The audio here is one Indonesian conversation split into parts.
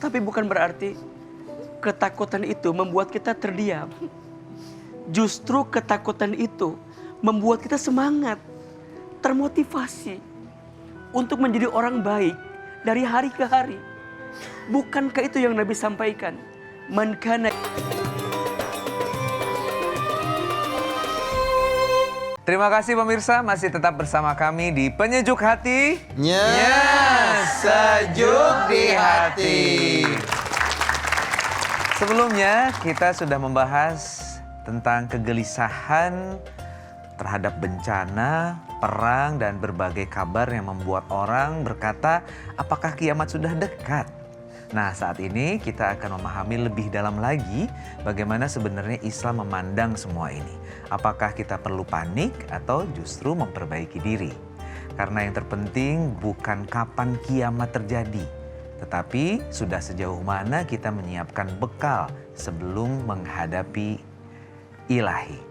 Tapi bukan berarti ketakutan itu membuat kita terdiam. Justru ketakutan itu membuat kita semangat, termotivasi untuk menjadi orang baik dari hari ke hari. Bukankah itu yang Nabi sampaikan? Man kana. Terima kasih pemirsa, masih tetap bersama kami di Penyejuk Hati. Sejuk di hati. Sebelumnya kita sudah membahas tentang kegelisahan terhadap bencana, perang, dan berbagai kabar yang membuat orang berkata, apakah kiamat sudah dekat? Nah, saat ini kita akan memahami lebih dalam lagi bagaimana sebenarnya Islam memandang semua ini. Apakah kita perlu panik atau justru memperbaiki diri? Karena yang terpenting bukan kapan kiamat terjadi, tetapi sudah sejauh mana kita menyiapkan bekal sebelum menghadapi ilahi.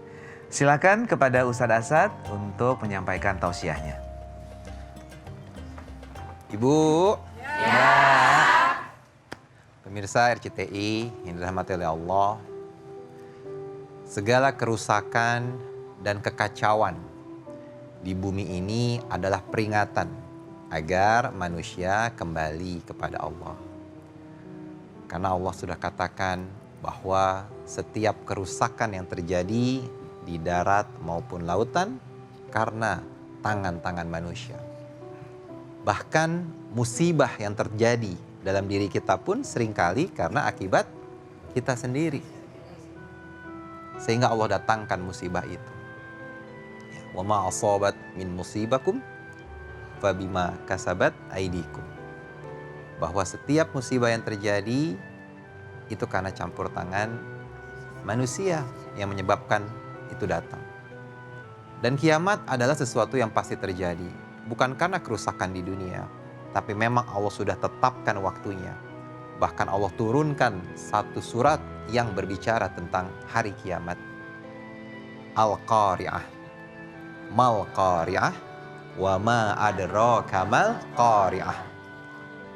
Silakan kepada Ustadz Asad untuk menyampaikan tausiahnya. Ibu. Pemirsa RCTI yang dirahmati oleh Allah, segala kerusakan dan kekacauan di bumi ini adalah peringatan agar manusia kembali kepada Allah. Karena Allah sudah katakan bahwa setiap kerusakan yang terjadi di darat maupun lautan karena tangan-tangan manusia. Bahkan musibah yang terjadi dalam diri kita pun seringkali karena akibat kita sendiri. Sehingga Allah datangkan musibah itu. Wa ma asabat min musibakum fabima kasabat aidikum. Bahwa setiap musibah yang terjadi itu karena campur tangan manusia yang menyebabkan itu datang. Dan kiamat adalah sesuatu yang pasti terjadi, bukan karena kerusakan di dunia, tapi memang Allah sudah tetapkan waktunya. Bahkan Allah turunkan satu surat yang berbicara tentang hari kiamat. Al-Qari'ah. Mal Qari'ah wa ma adraka mal Qari'ah.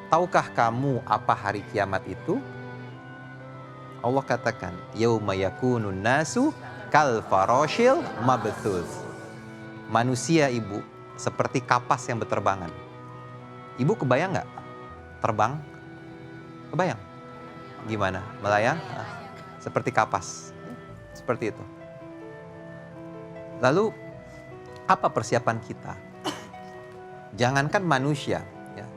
Tahukah kamu apa hari kiamat itu? Allah katakan, yauma yakunun nasu kal farashil mabthus. Manusia, Ibu, seperti kapas yang berterbangan. Ibu kebayang nggak terbang? Kebayang? Gimana? Melayang? Seperti kapas. Seperti itu. Lalu apa persiapan kita? Jangankan manusia, ya,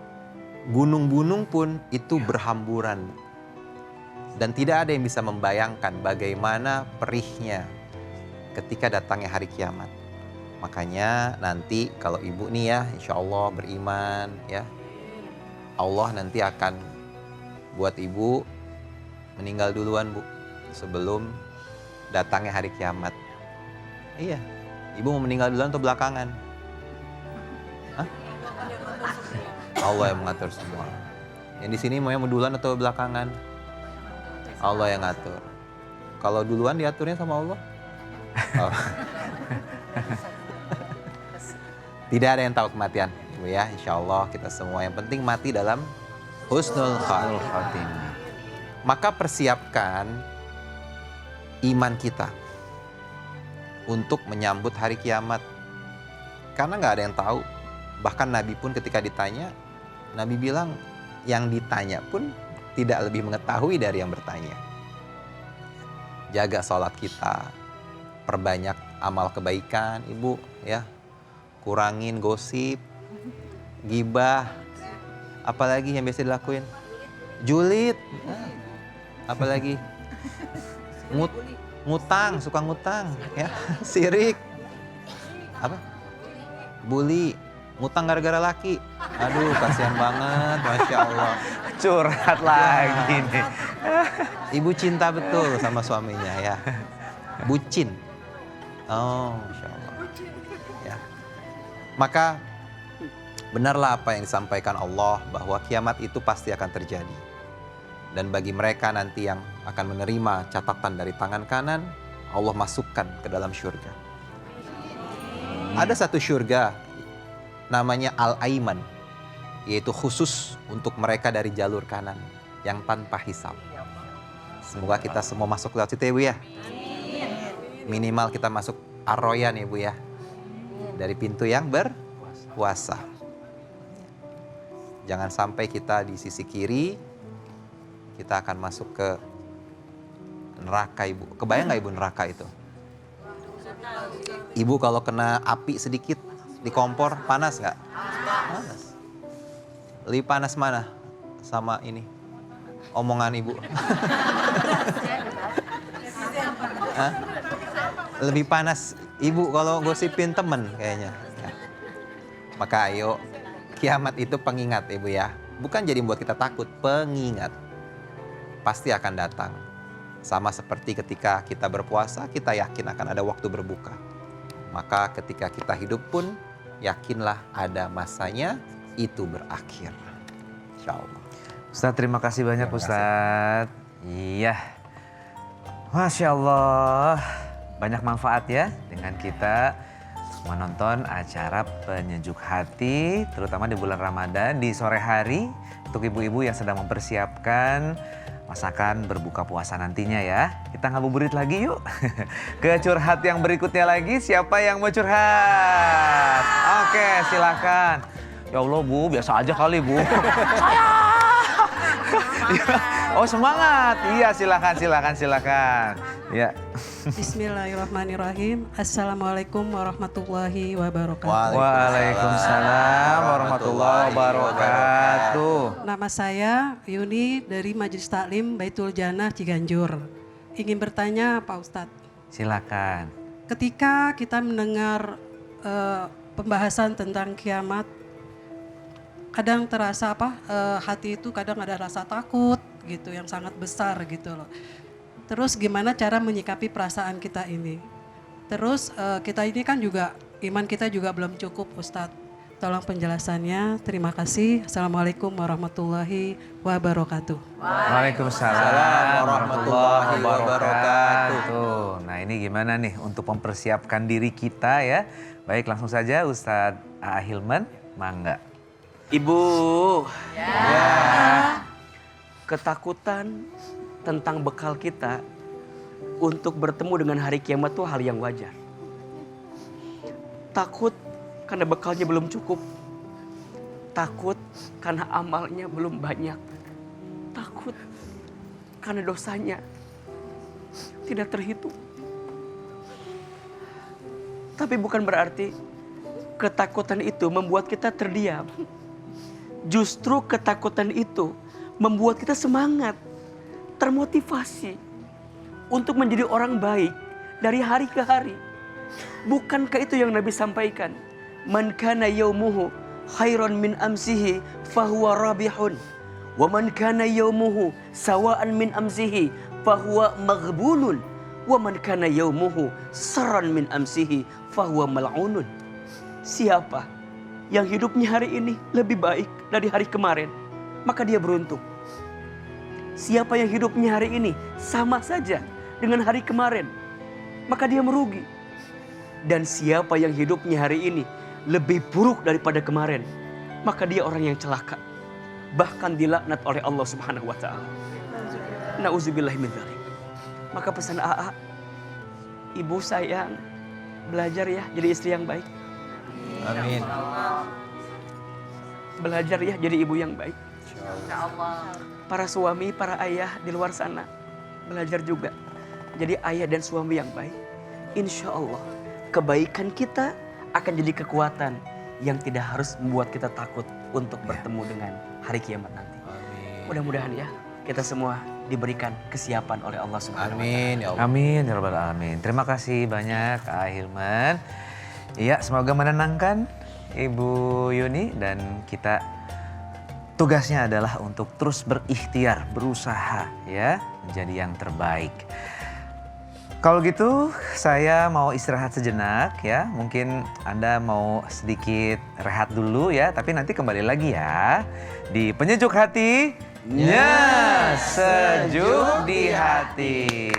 gunung-gunung pun itu berhamburan. Dan tidak ada yang bisa membayangkan bagaimana perihnya ketika datangnya hari kiamat. Makanya nanti kalau ibu nih ya, insya Allah beriman ya, Allah nanti akan buat ibu meninggal duluan, Bu, sebelum datangnya hari kiamat. Iya, ibu mau meninggal duluan atau belakangan? Hah? Allah yang mengatur semua. Yang di sini mau yang duluan atau belakangan? Allah yang ngatur. Kalau duluan diaturnya sama Allah? Oh. Tidak ada yang tahu kematian, Ibu ya. Insya Allah kita semua yang penting mati dalam husnul khatimah. Maka persiapkan iman kita untuk menyambut hari kiamat. Karena nggak ada yang tahu. Bahkan Nabi pun ketika ditanya, Nabi bilang yang ditanya pun tidak lebih mengetahui dari yang bertanya. Jaga sholat kita, perbanyak amal kebaikan, Ibu ya. Kurangin gosip, gibah, apalagi yang biasa dilakuin? Julid, apalagi? Ngutang, suka ngutang, ya, sirik, apa? Bully, ngutang gara-gara laki. Aduh, kasihan banget, Masya Allah. Curhat lagi nih. Ibu cinta betul sama suaminya ya. Bucin. Oh, Masya Allah. Ya. Maka benarlah apa yang disampaikan Allah bahwa kiamat itu pasti akan terjadi. Dan bagi mereka nanti yang akan menerima catatan dari tangan kanan, Allah masukkan ke dalam syurga. Ada satu syurga namanya Al-Aiman, yaitu khusus untuk mereka dari jalur kanan. yang tanpa hisab. Semoga kita semua masuk lewat situ ya Bu ya. Minimal kita masuk Ar-Royan ya Bu ya. Dari pintu yang berpuasa. Jangan sampai kita di sisi kiri, kita akan masuk ke neraka Ibu. Kebayang nggak Ibu neraka itu? Ibu kalau kena api sedikit di kompor, panas nggak? Panas. Lebih panas mana sama ini? Omongan Ibu. Hah? Lebih panas Ibu kalau gosipin temen kayaknya. Ya. Maka ayo, kiamat itu pengingat Ibu ya. Bukan jadi buat kita takut, pengingat. Pasti akan datang. Sama seperti ketika kita berpuasa, kita yakin akan ada waktu berbuka. Maka ketika kita hidup pun, yakinlah ada masanya itu berakhir. Insya Allah. Ustadz, terima kasih banyak Ustadz. Iya. Masya Allah. Banyak manfaat ya dengan kita menonton acara penyejuk hati. Terutama di bulan Ramadan, di sore hari. Untuk ibu-ibu yang sedang mempersiapkan masakan berbuka puasa nantinya ya. Kita ngabuburit lagi yuk. Ke curhat yang berikutnya lagi. Siapa yang mau curhat? Oke, silakan. Ya Allah Bu, biasa aja kali Bu. Saya. Oh semangat. Iya silakan. Ya. Bismillahirrahmanirrahim. Assalamualaikum warahmatullahi wabarakatuh. Waalaikumsalam warahmatullahi wabarakatuh. Nama saya Yuni dari Majelis Taklim Baitul Jannah Ciganjur. Ingin bertanya Pak Ustadz. Silakan. Ketika kita mendengar pembahasan tentang kiamat, kadang terasa hati itu kadang ada rasa takut gitu yang sangat besar gitu loh. Terus gimana cara menyikapi perasaan kita ini? Terus kita ini kan juga iman kita juga belum cukup Ustadz. Tolong penjelasannya. Terima kasih. Assalamualaikum warahmatullahi wabarakatuh. Waalaikumsalam warahmatullahi wabarakatuh. Nah ini gimana nih untuk mempersiapkan diri kita ya. Baik langsung saja Ustadz Hilman, mangga. Ibu, ketakutan tentang bekal kita untuk bertemu dengan hari kiamat itu hal yang wajar. Takut karena bekalnya belum cukup. Takut karena amalnya belum banyak. Takut karena dosanya tidak terhitung. Tapi bukan berarti ketakutan itu membuat kita terdiam. Justru ketakutan itu membuat kita semangat, termotivasi untuk menjadi orang baik dari hari ke hari. Bukankah itu yang Nabi sampaikan? Man kana yaumuhu khairan min amsihi fahuwa rabihun. Wa man kana yaumuhu sawa'an min amsihi fahuwa maghbunun. Wa man kana yaumuhu sarran min amsihi fahuwa mal'unun. Siapa yang hidupnya hari ini lebih baik dari hari kemarin, maka dia beruntung. Siapa yang hidupnya hari ini sama saja dengan hari kemarin, maka dia merugi. Dan siapa yang hidupnya hari ini lebih buruk daripada kemarin, maka dia orang yang celaka. Bahkan dilaknat oleh Allah Subhanahu wa taala. Nauzubillahi min dzalik. Maka pesan AA, ibu sayang, belajar ya jadi istri yang baik. Amin. Belajar ya jadi ibu yang baik. Para suami, para ayah di luar sana, belajar juga jadi ayah dan suami yang baik. Insya Allah kebaikan kita akan jadi kekuatan yang tidak harus membuat kita takut untuk bertemu dengan hari kiamat nanti. Mudah-mudahan ya kita semua diberikan kesiapan oleh Allah Subhanahu wa taala. Amin ya Allah. Amin ya rabbal alamin. Terima kasih banyak Kak Hilman. Iya, semoga menenangkan Ibu Yuni dan kita tugasnya adalah untuk terus berikhtiar, berusaha ya menjadi yang terbaik. Kalau gitu saya mau istirahat sejenak ya. Mungkin Anda mau sedikit rehat dulu ya, tapi nanti kembali lagi ya di Penyejuk Hati. Sejuk di hati.